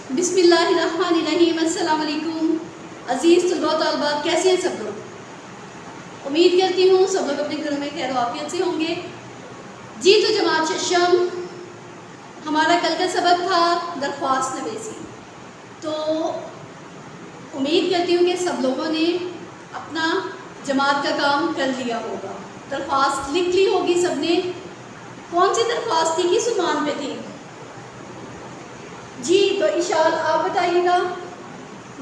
بسم اللہ الرحمن الرحیم۔ السلام علیکم عزیز طلباء و طالبات، کیسے ہیں سب لوگ؟ امید کرتی ہوں سب لوگ اپنے گھروں میں خیر و عافیت سے ہوں گے۔ جی تو جماعت ششم، ہمارا کل کا سبق تھا درخواست نویسی۔ تو امید کرتی ہوں کہ سب لوگوں نے اپنا جماعت کا کام کر لیا ہوگا، درخواست لکھ لی ہوگی سب نے۔ کون سی درخواست تھی، کس عنوان پہ تھی؟ جی تو اشال آپ بتائیے گا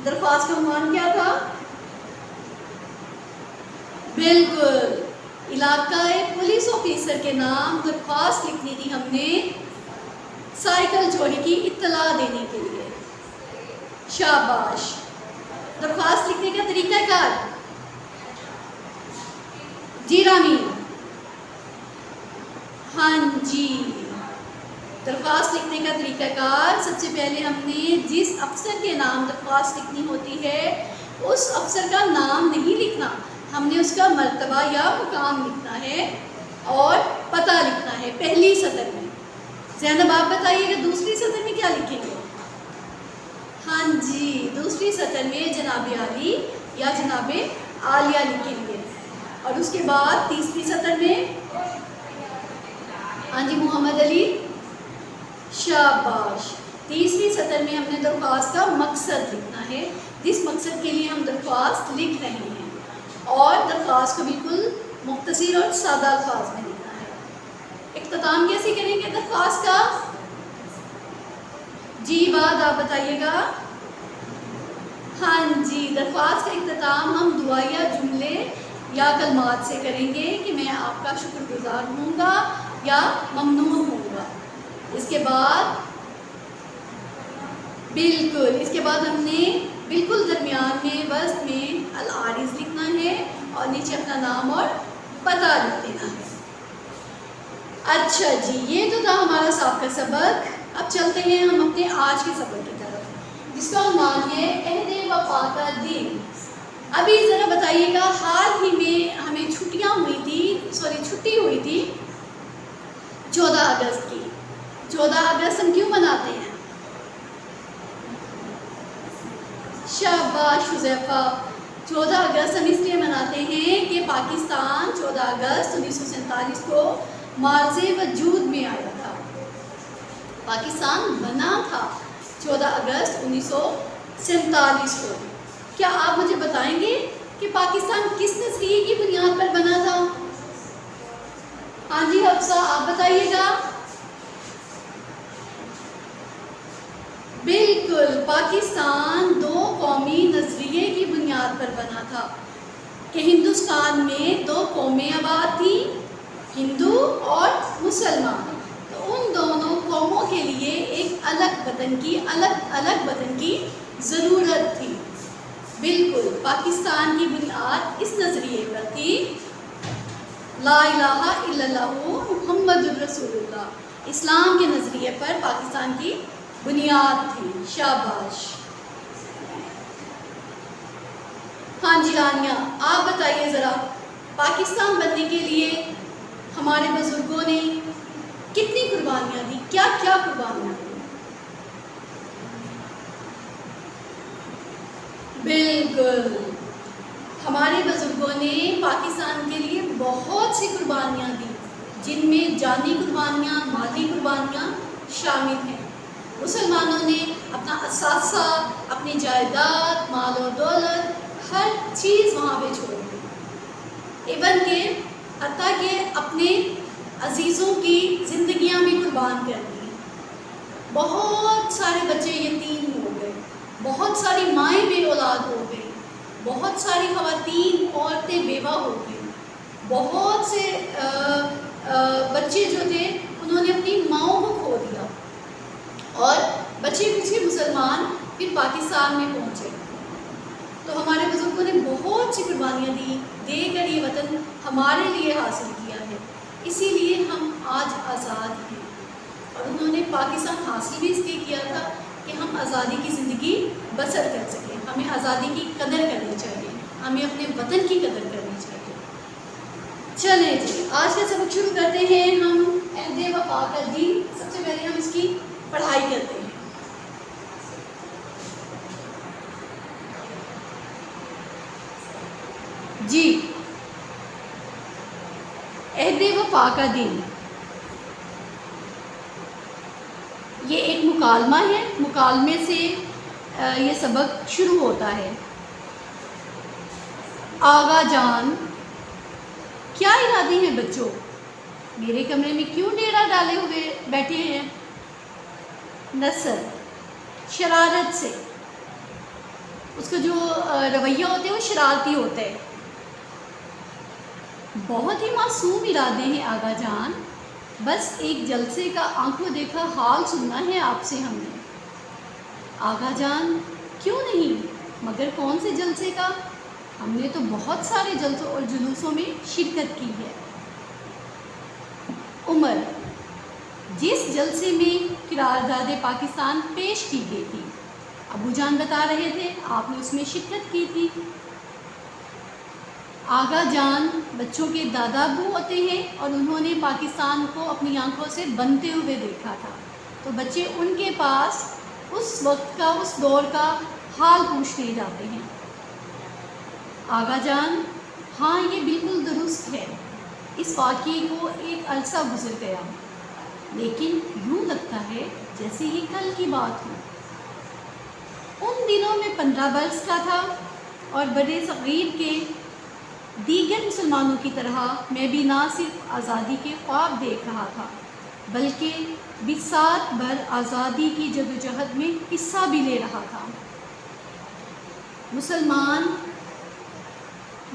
درخواست کا عنوان کیا تھا؟ بالکل، علاقائی پولیس آفیسر کے نام درخواست لکھنی تھی ہم نے سائیکل چوری کی اطلاع دینے کے لیے۔ شاباش۔ درخواست لکھنے کا طریقہ کار؟ جی رامی، ہاں جی، درخواست لکھنے کا طریقہ کار، سب سے پہلے ہم نے جس افسر کے نام درخواست لکھنی ہوتی ہے اس افسر کا نام نہیں لکھنا، ہم نے اس کا مرتبہ یا مقام لکھنا ہے اور پتہ لکھنا ہے پہلی سطر میں۔ زینب آپ بتائیے گا دوسری سطر میں کیا لکھیں گے؟ ہاں جی، دوسری سطر میں جناب عالی یا جناب عالیہ لکھیں گے، اور اس کے بعد تیسری سطر میں ہاں جی محمد علی۔ شاباش۔ تیسری سطر میں ہم نے درخواست کا مقصد لکھنا ہے، جس مقصد کے لیے ہم درخواست لکھ رہے ہیں، اور درخواست کو بالکل مختصر اور سادہ الفاظ میں لکھنا ہے۔ اختتام کیسے کریں گے درخواست کا؟ جی بات آپ بتائیے گا۔ ہاں جی، درخواست کا اختتام ہم دعائیہ جملے یا کلمات سے کریں گے کہ میں آپ کا شکر گزار ہوں گا یا ممنون ہوں گا۔ اس کے بعد ہم نے بالکل درمیان میں وسط میں العارض لکھنا ہے اور نیچے اپنا نام اور پتہ لکھ دینا ہے۔ اچھا جی، یہ تو تھا ہمارا سابقہ سبق۔ اب چلتے ہیں ہم اپنے آج کے سبق کی طرف، جس کا عنوان ہے عہد وفا کا دن۔ ابھی ذرا بتائیے گا، حال ہی میں ہمیں چھٹی ہوئی تھی 14 اگست کی۔ 14 اگست ہم کیوں مناتے ہیں؟ شاباش حذیفہ۔ 14 اگست ہم اس لیے مناتے ہیں کہ پاکستان 14 اگست 1947 کو مارز وجود میں آیا تھا۔ پاکستان بنا تھا 14 اگست 1947 کو۔ کیا آپ مجھے بتائیں گے کہ پاکستان کس نظریے کی بنیاد پر بنا تھا؟ ہاں جی حفصہ آپ بتائیے گا۔ بالکل، پاکستان 2 قومی نظریے کی بنیاد پر بنا تھا کہ ہندوستان میں 2 قومیں آباد تھیں، ہندو اور مسلمان۔ تو ان دونوں قوموں کے لیے ایک الگ وطن کی ضرورت تھی۔ بالکل، پاکستان کی بنیاد اس نظریے پر تھی، لا الہ الا اللہ محمد الرسول اللہ، اسلام کے نظریے پر پاکستان کی بنیاد تھی۔ شاباش۔ ہاں جی رانیہ آپ بتائیے ذرا، پاکستان بننے کے لیے ہمارے بزرگوں نے کتنی قربانیاں دی، کیا کیا قربانیاں دی؟ بالکل، ہمارے بزرگوں نے پاکستان کے لیے بہت سی قربانیاں دی، جن میں جانی قربانیاں، مالی قربانیاں شامل ہیں۔ مسلمانوں نے اپنا اثاثہ، اپنی جائیداد، مال و دولت، ہر چیز وہاں پہ چھوڑ دی، ایون کہ حتیٰ کہ اپنے عزیزوں کی زندگیاں بھی قربان کر دی۔ بہت سارے بچے یتیم ہو گئے، بہت ساری مائیں بے اولاد ہو گئی، بہت ساری خواتین عورتیں بیوہ ہو گئی، بہت سے بچے جو تھے انہوں نے اپنی ماؤں کو کھو دیا، اور بچے کچھ مسلمان پھر پاکستان میں پہنچے۔ تو ہمارے بزرگوں نے بہت سی قربانیاں دی، دے کر یہ وطن ہمارے لیے حاصل کیا ہے، اسی لیے ہم آج آزاد ہیں۔ اور انہوں نے پاکستان حاصل بھی اس لیے کیا تھا کہ ہم آزادی کی زندگی بسر کر سکیں، ہمیں آزادی کی قدر کرنی چاہیے، ہمیں اپنے وطن کی قدر کرنی چاہیے۔ چلیں جی، آج کا سبق شروع کرتے ہیں ہم عہد وفا کا دن۔ سب سے پہلے ہم اس کی پڑھائی کرتے ہیں۔ وفا کا دن، یہ ایک مکالمہ ہے، مکالمے سے یہ سبق شروع ہوتا ہے۔ آغا جان، کیا ارادے ہیں بچوں؟ میرے کمرے میں کیوں ڈیرا ڈالے ہوئے بیٹھے ہیں؟ نثر، شرارت سے، اس کا جو رویہ ہوتا ہے وہ شرارتی ہوتا ہے۔ بہت ہی معصوم ارادے ہیں آغا جان، بس ایک جلسے کا آنکھوں دیکھا حال سننا ہے آپ سے ہم نے۔ آغا جان، کیوں نہیں، مگر کون سے جلسے کا؟ ہم نے تو بہت سارے جلسوں اور جلوسوں میں شرکت کی ہے۔ عمر، جس جلسے میں قرارداد پاکستان پیش کی گئی تھی، ابو جان بتا رہے تھے آپ نے اس میں شرکت کی تھی۔ آغا جان، بچوں کے دادا ابو ہوتے ہیں اور انہوں نے پاکستان کو اپنی آنکھوں سے بنتے ہوئے دیکھا تھا، تو بچے ان کے پاس اس وقت کا، اس دور کا حال پوچھنے جاتے ہیں۔ آغا جان، ہاں یہ بالکل درست ہے، اس واقعے کو ایک عرصہ گزر گیا، لیکن یوں لگتا ہے جیسے یہ کل کی بات ہو۔ ان دنوں میں 15 برس کا تھا اور بڑے صغیر کے دیگر مسلمانوں کی طرح میں بھی نہ صرف آزادی کے خواب دیکھ رہا تھا، بلکہ بساط بھر آزادی کی جدوجہد میں حصہ بھی لے رہا تھا۔ مسلمان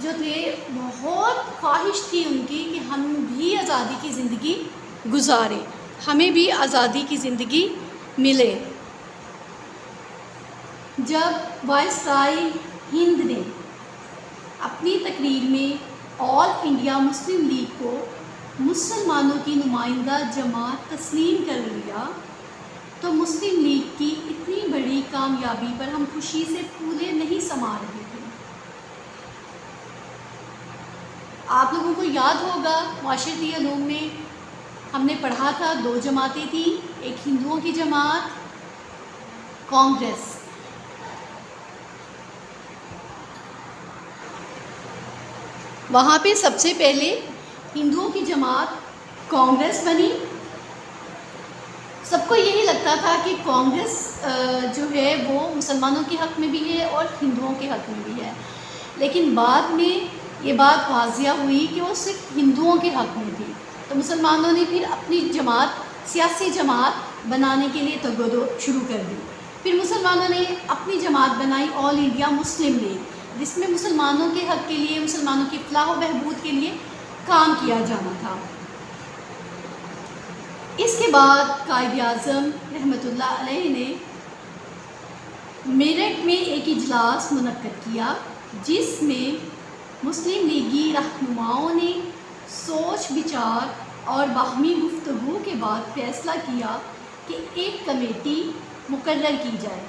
جو تھے بہت خواہش تھی ان کی کہ ہم بھی آزادی کی زندگی گزاریں، ہمیں بھی آزادی کی زندگی ملے۔ جب وائسرائے ہند نے اپنی تقریر میں آل انڈیا مسلم لیگ کو مسلمانوں کی نمائندہ جماعت تسلیم کر لیا، تو مسلم لیگ کی اتنی بڑی کامیابی پر ہم خوشی سے پھولے نہیں سما رہے تھے۔ آپ لوگوں کو یاد ہوگا معاشرتی علوم میں ہم نے پڑھا تھا 2 جماعتیں تھیں، ایک ہندوؤں کی جماعت کانگریس، وہاں پہ سب سے پہلے ہندوؤں کی جماعت کانگریس بنی۔ سب کو یہی لگتا تھا کہ کانگریس جو ہے وہ مسلمانوں کے حق میں بھی ہے اور ہندوؤں کے حق میں بھی ہے، لیکن بعد میں یہ بات واضح ہوئی کہ وہ صرف ہندوؤں کے حق میں تھی، تو مسلمانوں نے پھر اپنی جماعت، سیاسی جماعت بنانے کے لیے تگودو شروع کر دی۔ پھر مسلمانوں نے اپنی جماعت بنائی آل انڈیا مسلم لیگ، جس میں مسلمانوں کے حق کے لیے، مسلمانوں کی فلاح و بہبود کے لیے کام کیا جانا تھا۔ اس کے بعد قائد اعظم رحمۃ اللہ علیہ نے میرٹھ میں ایک اجلاس منعقد کیا، جس میں مسلم لیگی رہنماؤں نے سوچ بچار اور باہمی گفتگو کے بعد فیصلہ کیا کہ ایک کمیٹی مقرر کی جائے،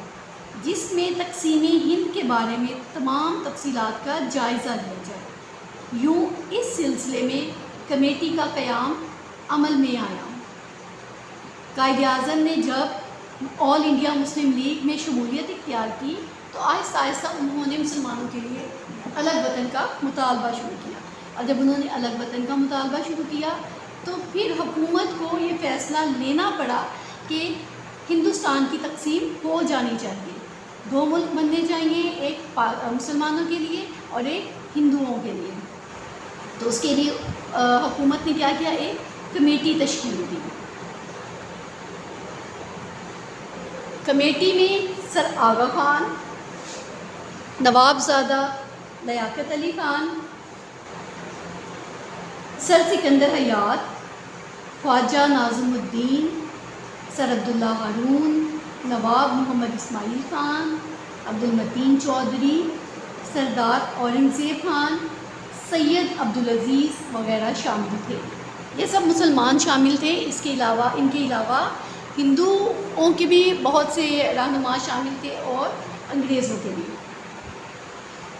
جس میں تقسیم ہند کے بارے میں تمام تفصیلات کا جائزہ لیا جائے۔ یوں اس سلسلے میں کمیٹی کا قیام عمل میں آیا۔ قائد اعظم نے جب آل انڈیا مسلم لیگ میں شمولیت اختیار کی تو آہستہ آہستہ انہوں نے مسلمانوں کے لیے الگ وطن کا مطالبہ شروع کیا، اور جب انہوں نے الگ وطن کا مطالبہ شروع کیا تو پھر حکومت کو یہ فیصلہ لینا پڑا کہ ہندوستان کی تقسیم ہو جانی چاہیے، 2 ملک بننے چاہیے، ایک مسلمانوں کے لیے اور ایک ہندوؤں کے لیے۔ تو اس کے لیے حکومت نے کیا کیا، ایک کمیٹی تشکیل دی۔ کمیٹی میں سر آغا خان، نواب زادہ لیاقت علی خان، سر سکندر حیات، خواجہ ناظم الدین، سر عبداللہ ہارون، نواب محمد اسماعیل خان، عبدالمتین چودھری، سردار اورنگزیب خان، سید عبدالعزیز وغیرہ شامل تھے۔ یہ سب مسلمان شامل تھے، ان کے علاوہ ہندوؤں کے بھی بہت سے رہنما شامل تھے اور انگریزوں کے بھی۔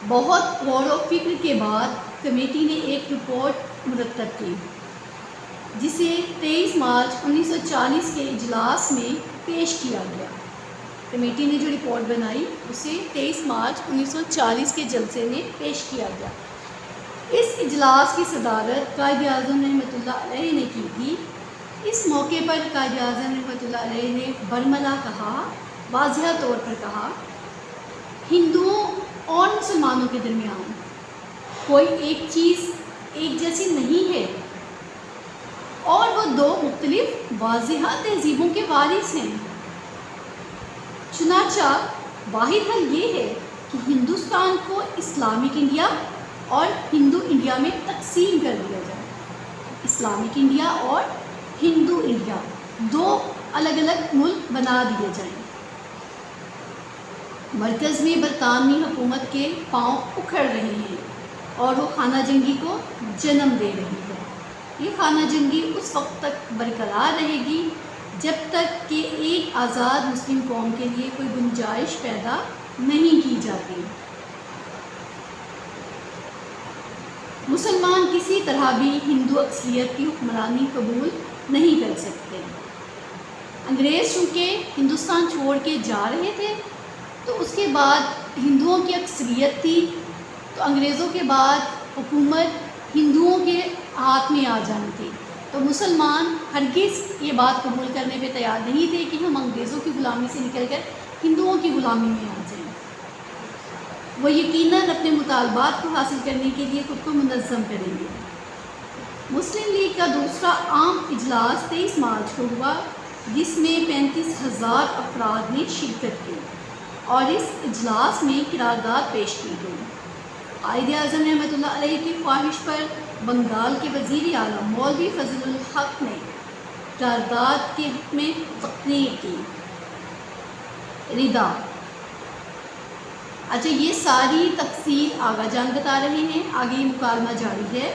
بہت غور و فکر کے بعد کمیٹی نے ایک رپورٹ مرتب کی، جسے 23 مارچ 1940 کے اجلاس میں پیش کیا گیا۔ کمیٹی نے جو رپورٹ بنائی اسے 23 مارچ 1940 کے جلسے میں پیش کیا گیا۔ اس اجلاس کی صدارت قائد اعظم رحمۃ اللہ علیہ نے کی تھی۔ اس موقع پر قائد اعظم رحمۃ اللہ علیہ نے برملا کہا، واضح طور پر کہا، ہندوؤں اور مسلمانوں کے درمیان کوئی ایک چیز ایک جیسی نہیں ہے اور وہ دو مختلف واضح تہذیبوں کے وارث ہیں۔ چنانچہ واحد حل یہ ہے کہ ہندوستان کو اسلامک انڈیا اور ہندو انڈیا میں تقسیم کر دیا جائے۔ اسلامک انڈیا اور ہندو انڈیا دو الگ الگ ملک بنا دیے جائیں۔ مرکز میں برطانوی حکومت کے پاؤں اکھڑ رہے ہیں اور وہ خانہ جنگی کو جنم دے رہی ہے۔ یہ خانہ جنگی اس وقت تک برقرار رہے گی جب تک کہ ایک آزاد مسلم قوم کے لیے کوئی گنجائش پیدا نہیں کی جاتی۔ مسلمان کسی طرح بھی ہندو اکثریت کی حکمرانی قبول نہیں کر سکتے۔ انگریز چونکہ ہندوستان چھوڑ کے جا رہے تھے تو اس کے بعد ہندوؤں کی اکثریت تھی، تو انگریزوں کے بعد حکومت ہندوؤں کے ہاتھ میں آ جانی تھی، تو مسلمان ہرگز یہ بات قبول کرنے پہ تیار نہیں تھے کہ ہم انگریزوں کی غلامی سے نکل کر ہندوؤں کی غلامی میں آ جائیں۔ وہ یقیناً اپنے مطالبات کو حاصل کرنے کے لیے خود کو منظم کریں گے۔ مسلم لیگ کا دوسرا عام اجلاس 23 مارچ کو ہوا، جس میں 35,000 افراد نے شرکت کی اور اس اجلاس میں قرارداد پیش کی گئی۔ قائد اعظم رحمۃ اللہ علیہ کی خواہش پر بنگال کے وزیر اعلیٰ مولوی فضل الحق نے قرارداد کے حق میں تقریر کی۔ ردا، اچھا یہ ساری تفصیل آغا جان بتا رہے ہیں، آگے یہ مکالمہ جاری ہے۔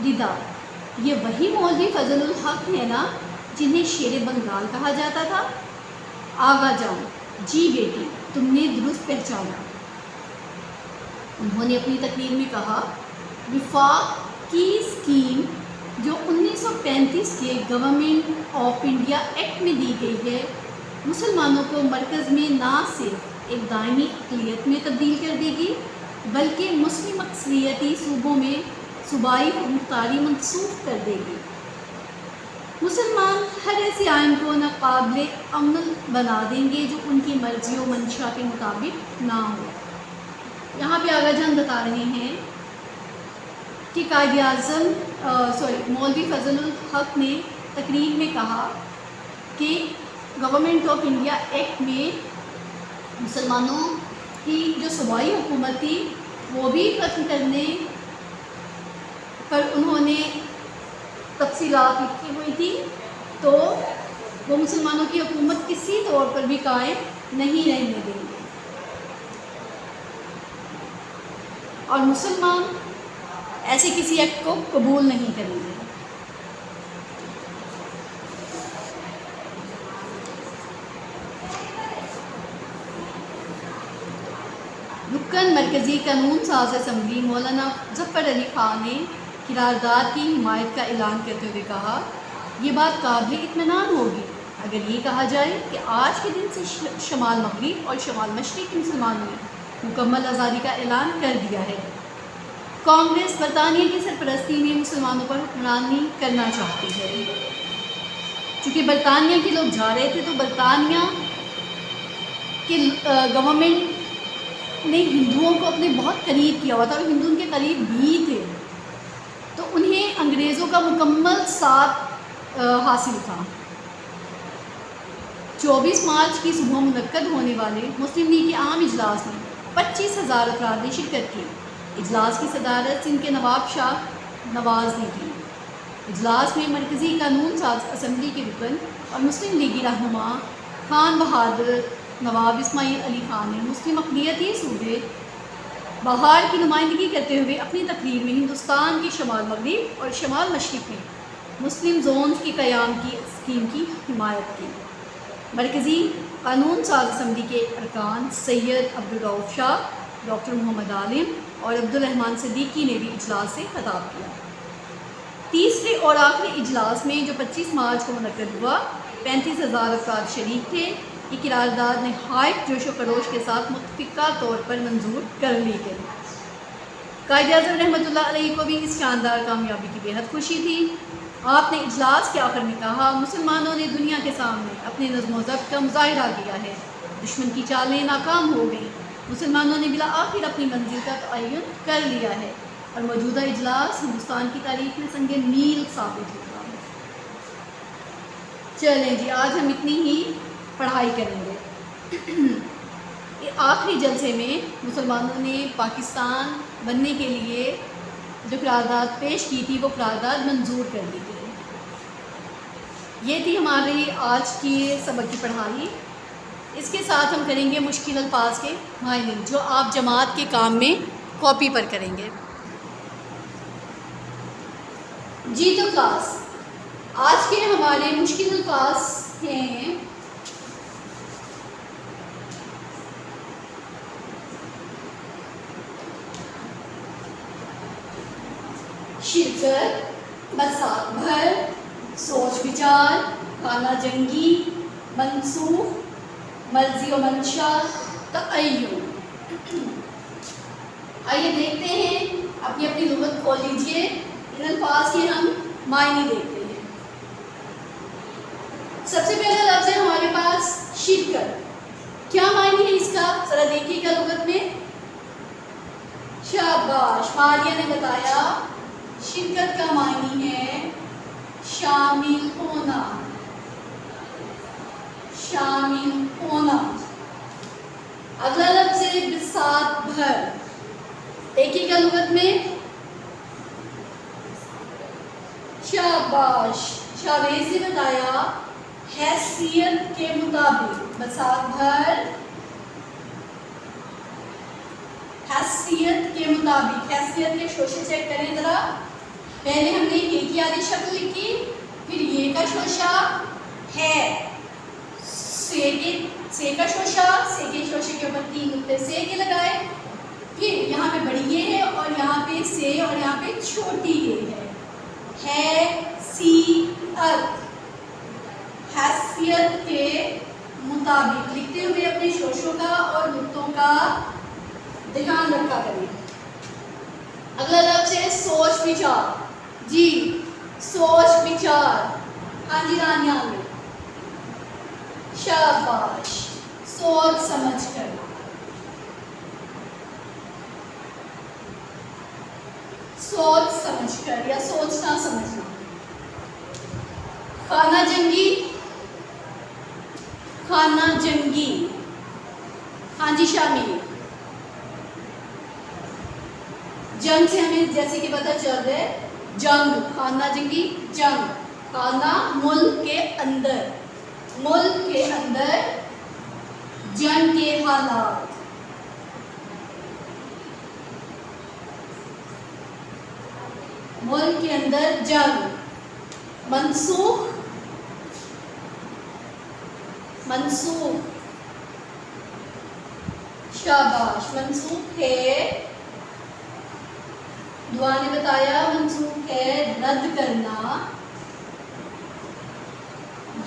ردا، یہ وہی مولوی فضل الحق ہے نا جنہیں شیر بنگال کہا جاتا تھا؟ آغا جان، جی بیٹی تم نے درست پہچانا۔ انہوں نے اپنی تقریر میں کہا، وفاق کی اسکیم جو 1935 کے گورنمنٹ آف انڈیا ایکٹ میں دی گئی ہے، مسلمانوں کو مرکز میں نہ صرف ایک دائمی اقلیت میں تبدیل کر دے گی بلکہ مسلم اکثریتی صوبوں میں صوبائی مختاری منسوخ کر دے گی۔ مسلمان ہر ایسے آئین کو ناقابل عمل بنا دیں گے جو ان کی مرضی و منشا کے مطابق نہ ہو۔ یہاں پہ آغا جان بتا رہے ہیں کہ قائد اعظم مولوی فضل الحق نے تقریر میں کہا کہ گورنمنٹ آف انڈیا ایکٹ میں مسلمانوں کی جو صوبائی حکومت تھی وہ بھی ختم کرنے پر انہوں نے تفصیلات لکھی ہوئی تھی، تو وہ مسلمانوں کی حکومت کسی طور پر بھی قائم نہیں رہنے دیں گے اور مسلمان ایسے کسی ایکٹ کو قبول نہیں کریں گے۔ رکن مرکزی قانون ساز اسمبلی مولانا ظفر علی خان نے قرارداد کی حمایت کا اعلان کرتے ہوئے کہا، یہ بات قابل اطمینان ہوگی اگر یہ کہا جائے کہ آج کے دن سے شمال مغرب اور شمال مشرق کے مسلمانوں نے مکمل آزادی کا اعلان کر دیا ہے۔ کانگریس برطانیہ کی سرپرستی میں مسلمانوں پر حکمرانی کرنا چاہتی ہے۔ چونکہ برطانیہ کے لوگ جا رہے تھے تو برطانیہ کے گورنمنٹ نے ہندوؤں کو اپنے بہت قریب کیا ہوا تھا اور ہندو ان کے قریب بھی تھے، تو انہیں انگریزوں کا مکمل ساتھ حاصل تھا۔ 24 مارچ کی صبح منعقد ہونے والے مسلم لیگ کے عام اجلاس میں 25,000 افراد نے شرکت کی۔ اجلاس کی صدارت سندھ کے نواب شاہ نواز نے کی۔ اجلاس میں مرکزی قانون ساز اسمبلی کے رکن اور مسلم لیگی رہنما خان بہادر نواب اسماعیل علی خان نے مسلم اقلیتی صوبے بہار کی نمائندگی کرتے ہوئے اپنی تقریر میں ہندوستان کے شمال مغرب اور شمال مشرق میں مسلم زونز کے قیام کی اسکیم کی حمایت کی۔ مرکزی قانون ساز اسمبلی کے ارکان سید عبدالرؤف شاہ، ڈاکٹر محمد عالم اور عبدالرحمن صدیقی نے بھی اجلاس سے خطاب کیا۔ تیسرے اور آخری اجلاس میں جو 25 مارچ کو منعقد ہوا، 35,000 افراد شریک تھے۔ یہ قرارداد نہایت جوش و خروش کے ساتھ متفقہ طور پر منظور کر لی گئی۔ قائد اعظم رحمۃ اللہ علیہ کو بھی اس شاندار کامیابی کی بے حد خوشی تھی۔ آپ نے اجلاس کے آخر میں کہا، مسلمانوں نے دنیا کے سامنے اپنے نظم و ضبط کا مظاہرہ کیا ہے، دشمن کی چالیں ناکام ہو گئیں، مسلمانوں نے بالآخر اپنی منزل کا تعین کر لیا ہے اور موجودہ اجلاس ہندوستان کی تاریخ میں سنگ میل ثابت ہوگا۔ چلیں جی، آج ہم اتنی ہی پڑھائی کریں گے۔ آخری جلسے میں مسلمانوں نے پاکستان بننے کے لیے جو قرارداد پیش کی تھی وہ قرارداد منظور کر دی گئی۔ یہ تھی ہماری آج کی سبق کی پڑھائی۔ اس کے ساتھ ہم کریں گے مشکل الفاظ کے معنی، جو آپ جماعت کے کام میں کاپی پر کریں گے۔ جی تو کلاس، آج کے ہمارے مشکل الفاظ ہیں شرکت، بساط بھر، سوچ بچار، خانہ جنگی، منسوخ، مرضی و منشا، تعین۔ آئیے دیکھتے ہیں، اپنی اپنی لغت کھول لیجیے، ان الفاظ کے ہم معنی دیکھتے ہیں۔ سب سے پہلا لفظ ہے ہمارے پاس شرکت۔ کیا معنی ہے اس کا؟ ذرا دیکھیے گا لغت میں۔ شاباش، ماریہ نے بتایا شرکت کا معنی ہے شامل ہونا، شامل ہونا۔ اگلا لفظ ہے بساط بھر۔ دیکھیے گا لغت میں۔ شاباش، شاویز نے بتایا حیثیت کے مطابق۔ بساط بھر حیثیت کے مطابق۔ حیثیت کے شوشے چیک کریں ذرا۔ پہلے ہم نے یہ کی آدھی شکل لکھی، پھر یہ کا شوشہ ہے، سے کا شوشہ، سے کے شوشے کے اوپر 3 نقطے سے کے لگائے، پھر یہاں پہ بڑی یہ ہے اور یہاں پہ سے اور یہاں پہ چھوٹی یہ ہے حیثیت۔ حیثیت کے مطابق لکھتے ہوئے اپنے شوشوں کا اور نقطوں کا دھیان رکھا کریں۔ اگلا لفظ ہے سوچ بچار۔ جی، سوچ بچار۔ ہاں جی رانیہ میں، شاباش، سوچ سمجھ کر۔ سوچ سمجھ کر یا سوچنا سمجھنا۔ خانہ جنگی، خانہ جنگی۔ ہاں جی شامل۔ جنگ سے ہمیں جیسے کہ پتہ چل رہا ہے جنگ، خانہ جنگی جنگ۔ خانہ ملک کے اندر، ملک کے اندر جنگ کے حالات۔ ملک کے اندر جنگ۔ منسوخ، منسوخ۔ شاباش، منسوخ ہے، دعا نے بتایا منسوخ ہے رد کرنا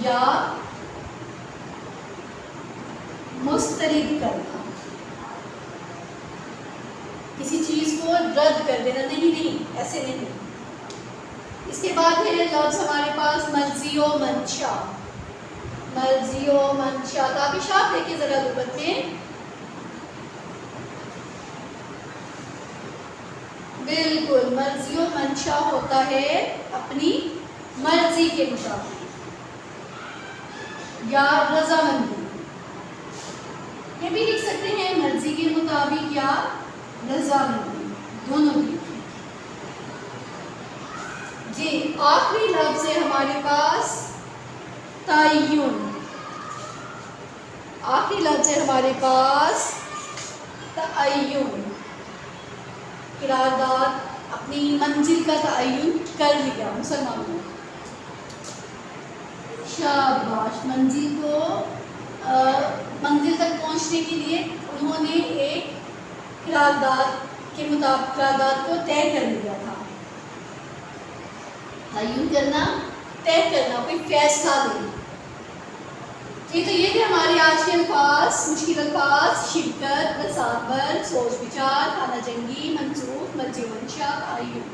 یا مسترد کرنا، کسی چیز کو رد کر دینا۔ نہیں ایسے نہیں۔ اس کے بعد ہے لفظ ہمارے پاس مرضی و منشا۔ مرضی و منشا، تابش آپ دیکھیں ذرا لغت میں۔ بالکل، مرضی و منشا ہوتا ہے اپنی مرضی کے مطابق یا رضامندی۔ یہ بھی لکھ سکتے ہیں مرضی کے مطابق یا رضامندی، دونوں بھی۔ جی، آخری لفظ ہے ہمارے پاس تعین۔ آخری لفظ ہے ہمارے پاس تعین۔ قرارداد، اپنی منزل کا تعین کر لیا مسلمانوں نے۔ شاباش، منزل کو منزل تک پہنچنے کے لیے انہوں نے ایک قرارداد کے مطابق قرارداد کو طے کر لیا تھا۔ تعین کرنا، طے کرنا، کوئی فیصلہ لینا۔ تو یہ تھے ہمارے آج کے الفاظ، مشکل الفاظ: شرکت، بسابر، سوچ بچار، خانہ جنگی، منسوخ، مرجع منشا، تعین۔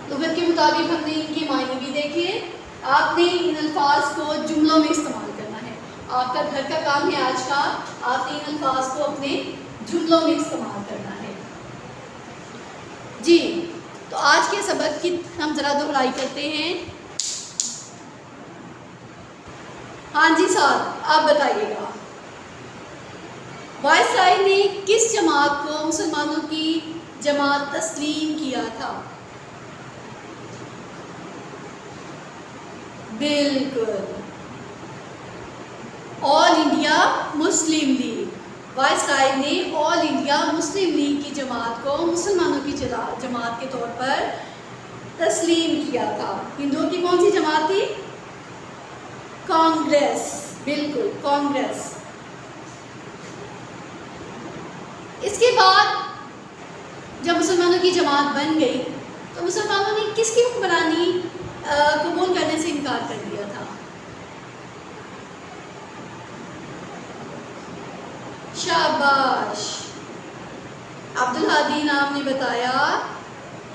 لغت کے مطابق ہم نے ان کے معنی بھی دیکھے۔ آپ نے ان الفاظ کو جملوں میں استعمال کرنا ہے۔ آپ کا گھر کا کام ہے آج کا، آپ نے ان الفاظ کو اپنے جملوں میں استعمال کرنا ہے۔ جی، تو آج کے سبق کی ہم ذرا دہرائی کرتے ہیں۔ ہاں جی صاحب، آپ بتائیے گا، وائسرائے نے کس جماعت کو مسلمانوں کی جماعت تسلیم کیا تھا؟ بالکل، آل انڈیا مسلم لیگ۔ وائسرائے نے آل انڈیا مسلم لیگ کی جماعت کو مسلمانوں کی جماعت کے طور پر تسلیم کیا تھا۔ ہندوؤں کی کون سی جماعت تھی؟ کانگریس، بالکل کانگریس۔ اس کے بعد جب مسلمانوں کی جماعت بن گئی تو مسلمانوں نے کس کی حکمرانی قبول کرنے سے انکار کر دیا تھا؟ شاباش، عبدالہادی نام نے بتایا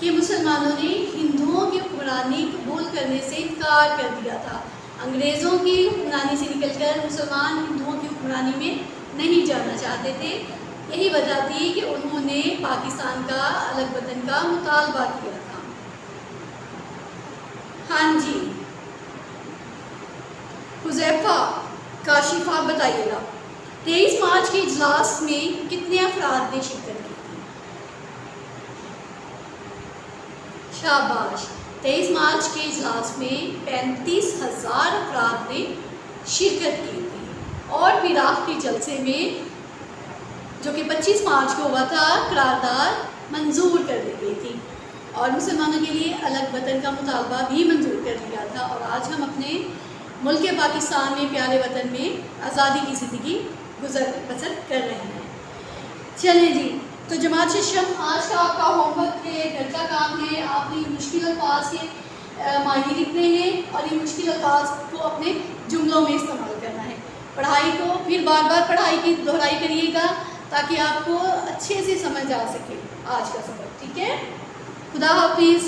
کہ مسلمانوں نے ہندوؤں کی حکمرانی قبول کرنے سے انکار کر دیا تھا۔ انگریزوں کی حکمرانی سے نکل کر مسلمان ہندوؤں کی حکمرانی میں نہیں جانا چاہتے تھے۔ یہی وجہ تھی کہ انہوں نے پاکستان کا الگ وطن کا مطالبہ کیا تھا۔ ہاں جی، حذیفہ کاشفہ بتائیے گا، 23 مارچ کے اجلاس میں کتنے افراد نے شرکت کی تھی؟ شاباش، 23 مارچ کے اجلاس میں 35,000 افراد نے شرکت کی تھی، اور پھر آخری جلسے میں جو کہ 25 مارچ کو ہوا تھا، قرارداد منظور کر دی گئی تھی اور مسلمانوں کے لیے الگ وطن کا مطالبہ بھی منظور کر دیا تھا، اور آج ہم اپنے ملک پاکستان میں، پیارے وطن میں آزادی کی زندگی بسر کر رہے ہیں۔ چلیں جی، تو جماعت ششم، آج کا آپ کا ہوم ورک ہے، گھر کا کام ہے، آپ نے مشکل الفاظ کے معنی لکھنے ہیں اور ان مشکل الفاظ کو اپنے جملوں میں استعمال کرنا ہے۔ پڑھائی کو پھر بار بار پڑھائی کی دہرائی کریے گا تاکہ آپ کو اچھے سے سمجھ آ سکے آج کا سبق، ٹھیک ہے؟ خدا حافظ۔